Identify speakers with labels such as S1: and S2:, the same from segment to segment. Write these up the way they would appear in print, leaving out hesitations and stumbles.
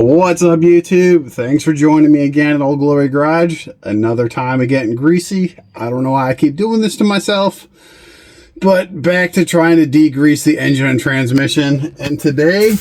S1: What's up, YouTube? Thanks for joining me again at Old Glory Garage. Another time of getting greasy. I don't know why I keep doing this to myself, but back to trying to degrease the engine and transmission. And today,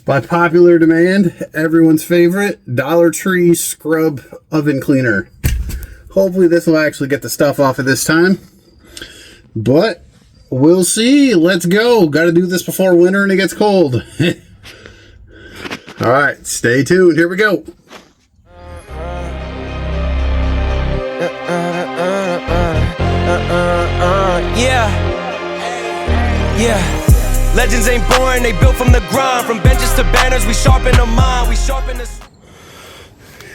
S1: by popular demand, everyone's favorite Dollar Tree scrub oven cleaner. Hopefully this will actually get the stuff off of this time, but we'll see. Let's go. Got to do this before winter and it gets cold. All right, stay tuned. Here we go.
S2: Yeah. Legends ain't born, they built from the grind. From benches to banners, we sharpen the mind. We sharpen the...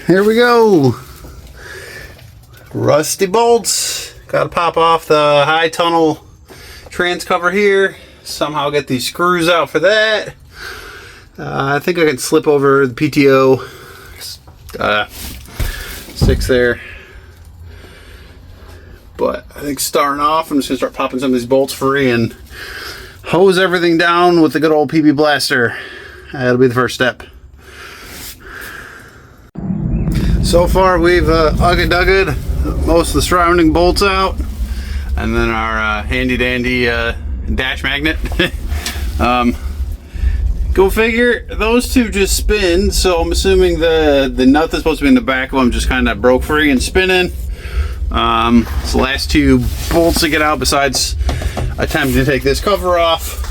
S1: Here we go. Rusty bolts. Got to pop off the high tunnel trans cover here. Somehow get these screws out for that. I think I can slip over the PTO 6 there. But I think starting off, I'm just going to start popping some of these bolts free and hose everything down with the good old PB blaster. That'll be the first step. So far we've ugga-dugged most of the surrounding bolts out. And then our handy dandy dash magnet. Go figure, those two just spin, so I'm assuming the nut that's supposed to be in the back of them just kind of broke free and spinning. It's the last two bolts to get out besides attempting to take this cover off.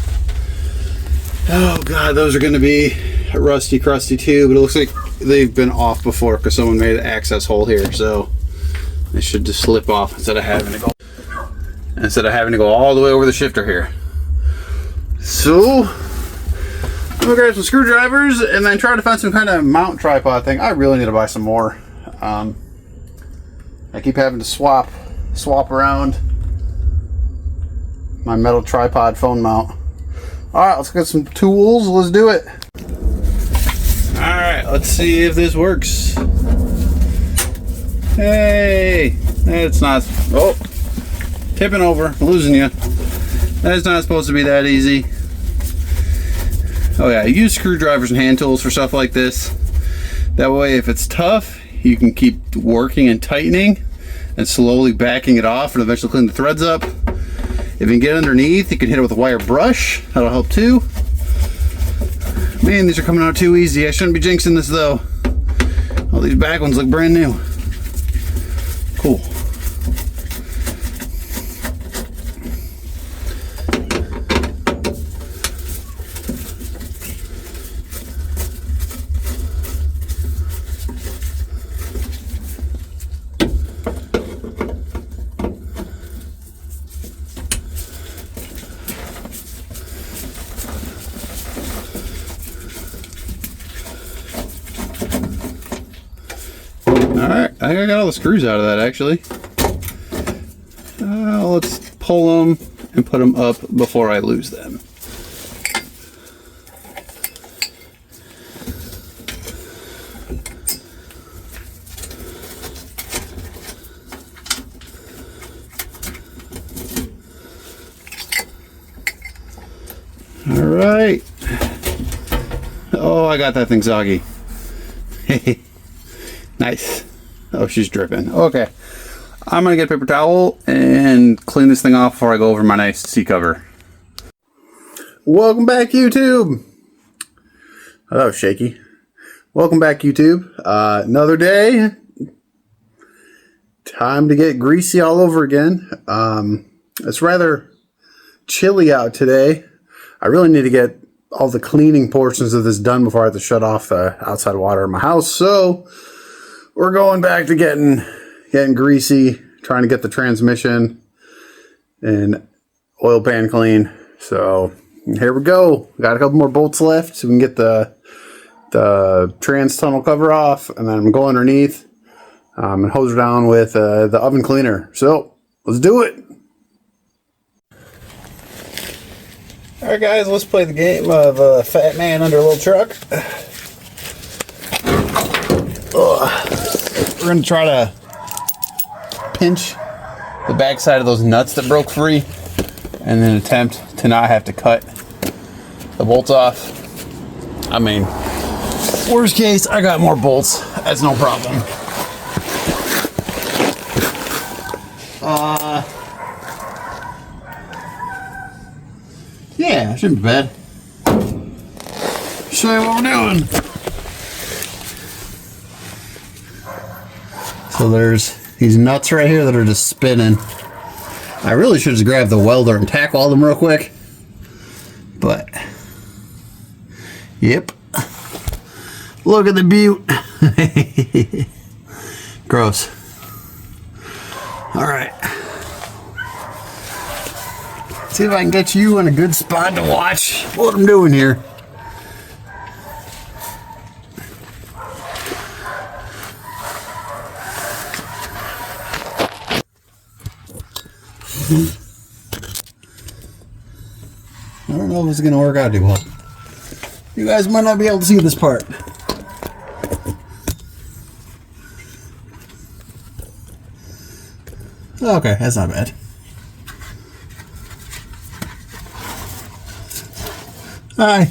S1: Oh god, those are going to be rusty crusty too, but it looks like they've been off before because someone made an access hole here, so they should just slip off instead of having to go all the way over the shifter here. So I'm gonna grab some screwdrivers and then try to find some kind of mount tripod thing. I really need to buy some more. I keep having to swap around my metal tripod phone mount. All right, let's get some tools. Let's do it. All right, let's see if this works. Hey, it's not. Oh, tipping over, losing you. That's not supposed to be that easy. Oh yeah, use screwdrivers and hand tools for stuff like this. That way if it's tough, you can keep working and tightening and slowly backing it off and eventually clean the threads up. If you can get underneath, you can hit it with a wire brush. That'll help too. Man, these are coming out too easy. I shouldn't be jinxing this though. All these back ones look brand new. Cool. Alright, I think I got all the screws out of that actually. Let's pull them and put them up before I lose them. Alright. Oh, I got that thing soggy. Nice. Oh, she's dripping. Okay. I'm going to get a paper towel and clean this thing off before I go over my nice seat cover. Welcome back, YouTube. Oh, that was shaky. Welcome back, YouTube. Another day. Time to get greasy all over again. It's rather chilly out today. I really need to get all the cleaning portions of this done before I have to shut off the outside water in my house. So we're going back to getting greasy, trying to get the transmission and oil pan clean. So here we go. Got a couple more bolts left so we can get the trans tunnel cover off, and then I'm going underneath and hose her down with the oven cleaner. So let's do it. All right, guys, let's play the game of fat man under a little truck. We're going to try to pinch the back side of those nuts that broke free and then attempt to not have to cut the bolts off. I mean, Worst case, I got more bolts. That's no problem. Yeah, shouldn't be bad. Show you what we're doing. So there's these nuts right here that are just spinning. I really should just grab the welder and tackle all them real quick. But, yep. Look at the beaut. Gross. Alright. See if I can get you in a good spot to watch what I'm doing here. I don't know if it's going to work out too well. You guys might not be able to see this part. Okay, that's not bad. Hi.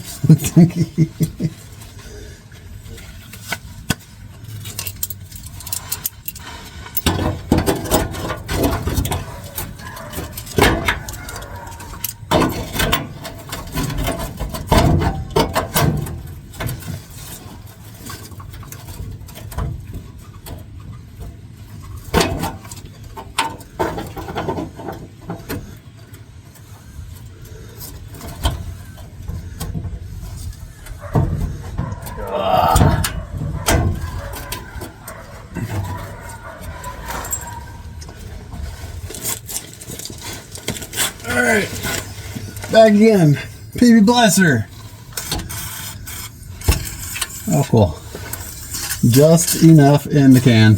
S1: Alright, back again. PB Blesser. Oh, cool. Just enough in the can.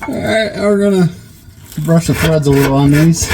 S1: Alright, we're gonna brush the threads a little on these.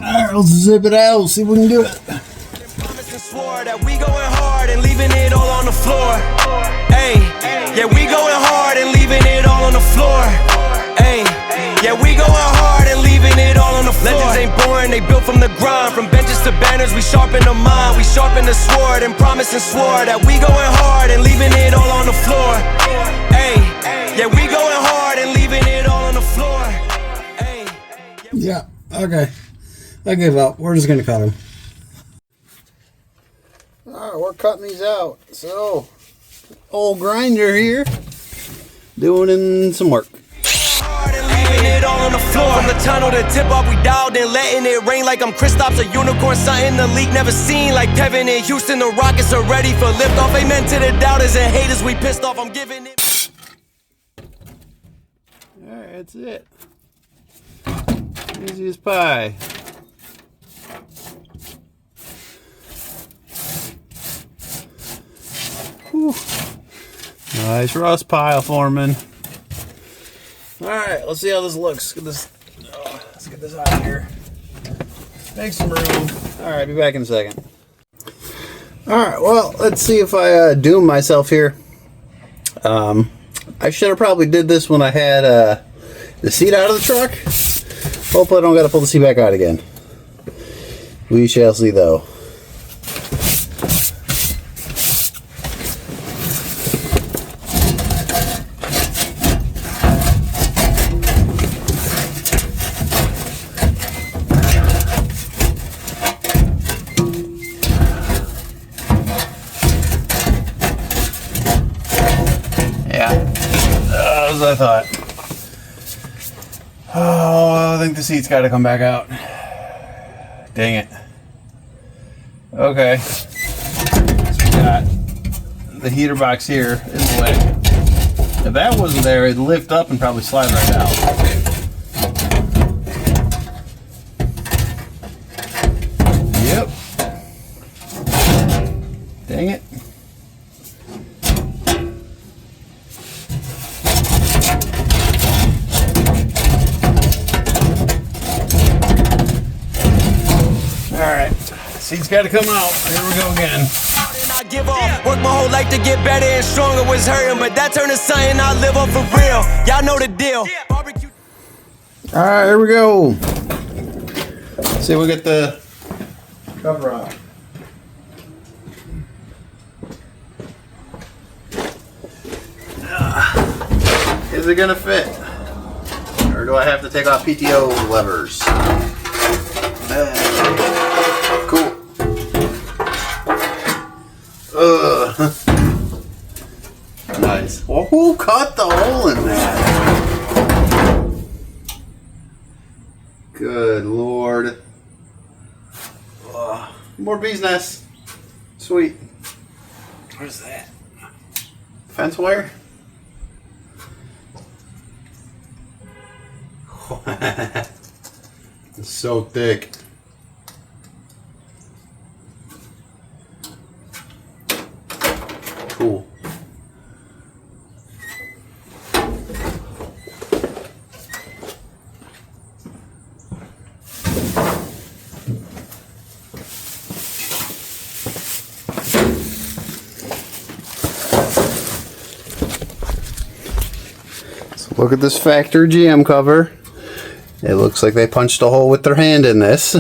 S1: Alright, let's zip it out, see if we can do it.
S2: Swore that we going hard and leaving it all on the floor. Hey, yeah, we going hard and leaving it all on the floor. Hey, yeah, we going hard and leaving it all on the floor. Legends ain't born, they built from the grind. From benches to banners, we sharpen the mind. We sharpen the sword and promise and swore that we going hard and leaving it all on the floor. Hey, yeah, we going hard and leaving it all on the floor. Hey,
S1: yeah, okay. I give up. We're just gonna cut them. Alright, we're cutting these out. So, old grinder here, doing some work.
S2: Leaving it all on the floor. From the tunnel to tip off, we dialed in, letting it rain like I'm Kristaps, a unicorn, something the league never seen. Like Kevin in Houston, the Rockets are ready for liftoff. Amen to the doubters and haters, we pissed off. I'm giving it.
S1: Alright, that's it. Easy as pie. Whew. Nice rust pile forming. Alright, let's see how this looks. Let's get this out of here. Make some room. Alright, be back in a second. Alright, well, let's see if I doom myself here. I should have probably did this when I had the seat out of the truck. Hopefully I don't got to pull the seat back out again. We shall see though. as I thought. Oh, I think the seat's got to come back out. Dang it. Okay. So we got the heater box here in the way. If that wasn't there, it'd lift up and probably slide right out. Yep. Dang it. Alright, seat's got to come out. Here we go again.
S2: I give up. Work my whole life to get better and stronger. Was hurting, but that turned to something I live on for real. Y'all know the deal. Barbecue.
S1: Alright, here we go. Let's see if we get the cover off. Is it gonna fit? Or do I have to take off PTO levers? Cool. Nice. Well, who cut the hole in that? Good Lord. More bees nests. Sweet. What is that? Fence wire? It's so thick. Cool. So look at this factory GM cover. It looks like they punched a hole with their hand in this.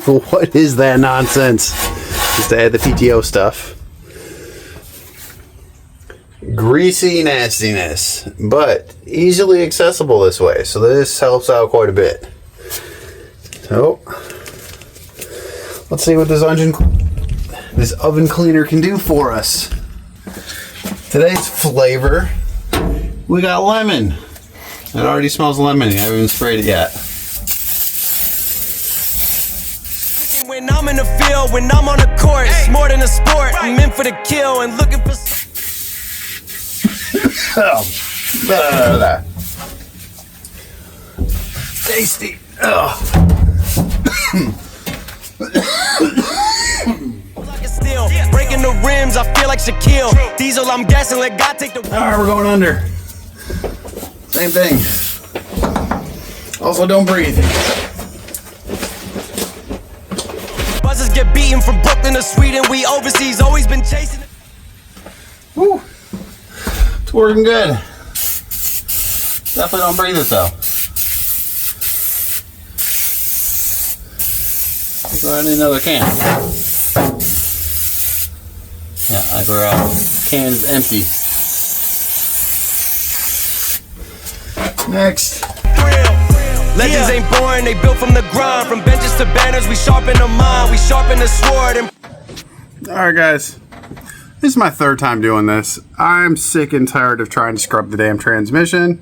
S1: What is that nonsense? Just to add the PTO stuff. Greasy nastiness, but easily accessible this way, so this helps out quite a bit. So let's see what this oven cleaner can do for us. Today's flavor, we got lemon. It already smells lemony. I haven't even sprayed it yet.
S2: When I'm in the field, when I'm on the court, it's more than a sport. I'm in for the kill and looking for.
S1: Oh, tasty. Oh.
S2: Breaking the rims, I feel like Shaquille. Diesel, I'm gassing, let God take the.
S1: Alright, we're going under. Same thing. Also, don't breathe.
S2: Buzzers get beaten from Brooklyn to Sweden. We overseas, always been chasing.
S1: Woo. It's working good. Definitely don't breathe it though. Go ahead and another can. Yeah, like our can is empty. Next.
S2: Legends ain't born, they built from the grind. From benches to banners, we sharpen the mind, we sharpen the sword.
S1: Alright guys, this is my third time doing this. I'm sick and tired of trying to scrub the damn transmission.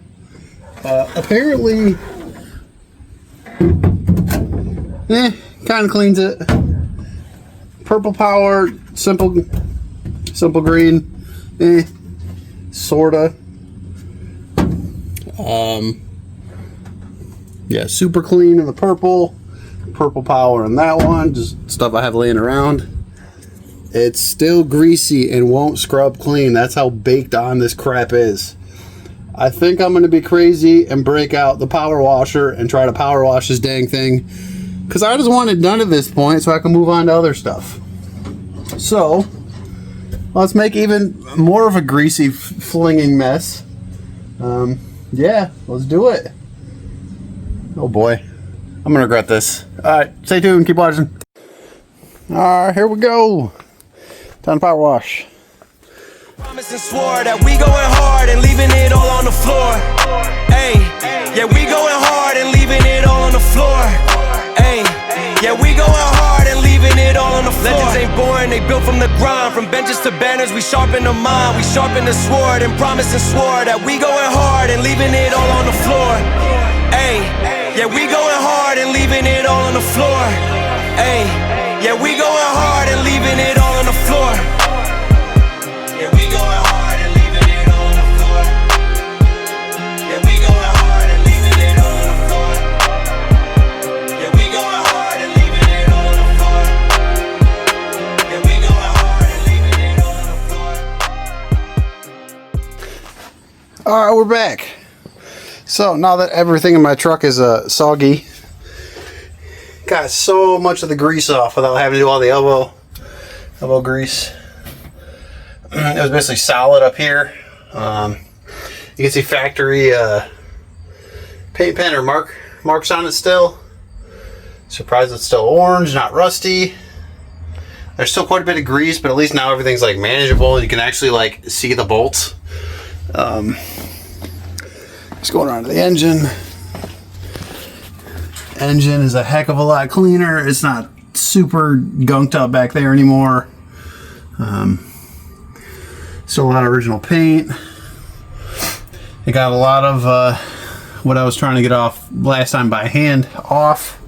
S1: Apparently, kind of cleans it. Purple power, simple green, sorta. Yeah, super clean in the purple power in that one, just stuff I have laying around. It's still greasy and won't scrub clean. That's how baked on this crap is. I think I'm gonna be crazy and break out the power washer and try to power wash this dang thing, because I just want it done at this point so I can move on to other stuff. So let's make even more of a greasy flinging mess. Yeah, let's do it. Oh boy, I'm gonna regret this. Alright, stay tuned, keep watching. Alright, here we go. Time to power wash.
S2: Promise and swore that we going hard and leaving it all on the floor. Hey, yeah, we going hard and leaving it all on the floor. Hey, yeah, we going hard and leaving it all on the floor. Legends ain't born, they built from the the grind. From benches to banners, we sharpen the mind. We sharpen the sword and promise and swore that we going hard and leaving it all on the floor. Ayy, yeah, we going hard and leaving it all on the floor. Ayy, yeah, we going hard and leaving it all on the floor. Yeah, we going hard and leaving it all on the floor. Yeah, we going hard and leaving it all on the floor. Yeah, we going hard and leaving it all on the floor. Yeah, we going hard and leaving it all on the floor.
S1: All right, we're back. So now that everything in my truck is soggy, got so much of the grease off without having to do all the elbow grease. It was basically solid up here. You can see factory paint pen or marks on it still. Surprised it's still orange, not rusty. There's still quite a bit of grease, but at least now everything's like manageable. You can actually like see the bolts. Just going around to the engine. Engine is a heck of a lot cleaner. It's not super gunked up back there anymore. Still a lot of original paint. It got a lot of what I was trying to get off last time by hand off.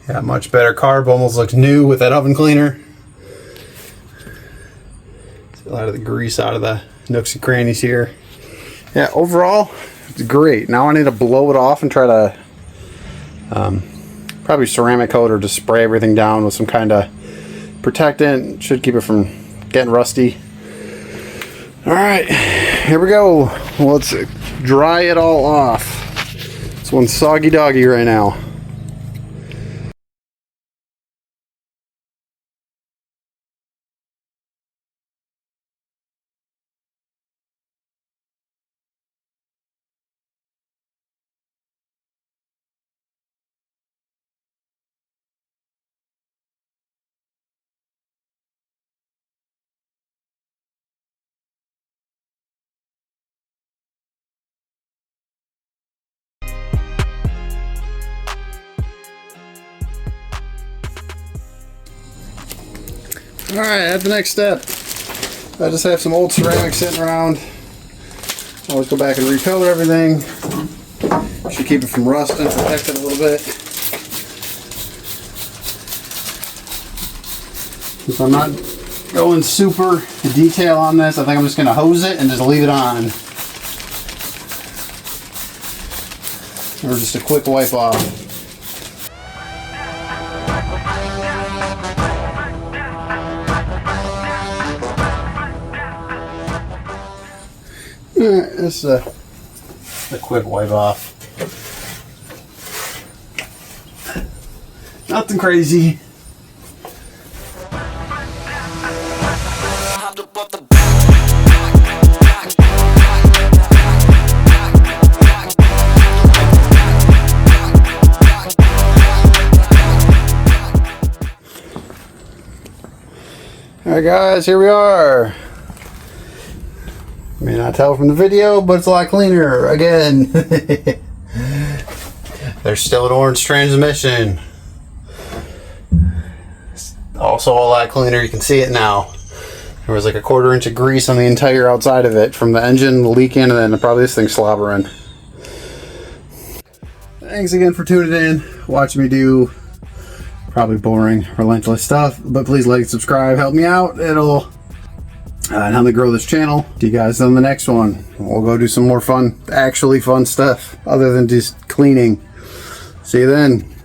S1: Yeah, much better. Carb almost looks new with that oven cleaner. A lot of the grease out of the nooks and crannies here. Yeah, overall, it's great. Now I need to blow it off and try to probably ceramic coat or just spray everything down with some kind of protectant. Should keep it from getting rusty. All right, here we go. Let's dry it all off. This one's soggy doggy right now. Alright, at the next step, I just have some old ceramic sitting around. Always go back and recolor everything. Should keep it from rusting, protect it a little bit. If I'm not going super detail on this, I think I'm just going to hose it and just leave it on. Or just a quick wipe off. Alright, this is a quick wipe off. Nothing crazy. Alright guys, here we are. May not tell from the video, but it's a lot cleaner again. There's still an orange transmission. It's also a lot cleaner. You can see it now. There was like a 1/4 inch of grease on the entire outside of it from the engine leaking, and then probably this thing slobbering. Thanks again for tuning in, watching me do probably boring, relentless stuff. But please like and subscribe, help me out. It'll help me grow this channel. See you guys on the next one. We'll go do some more fun, actually fun stuff other than just cleaning. See you then.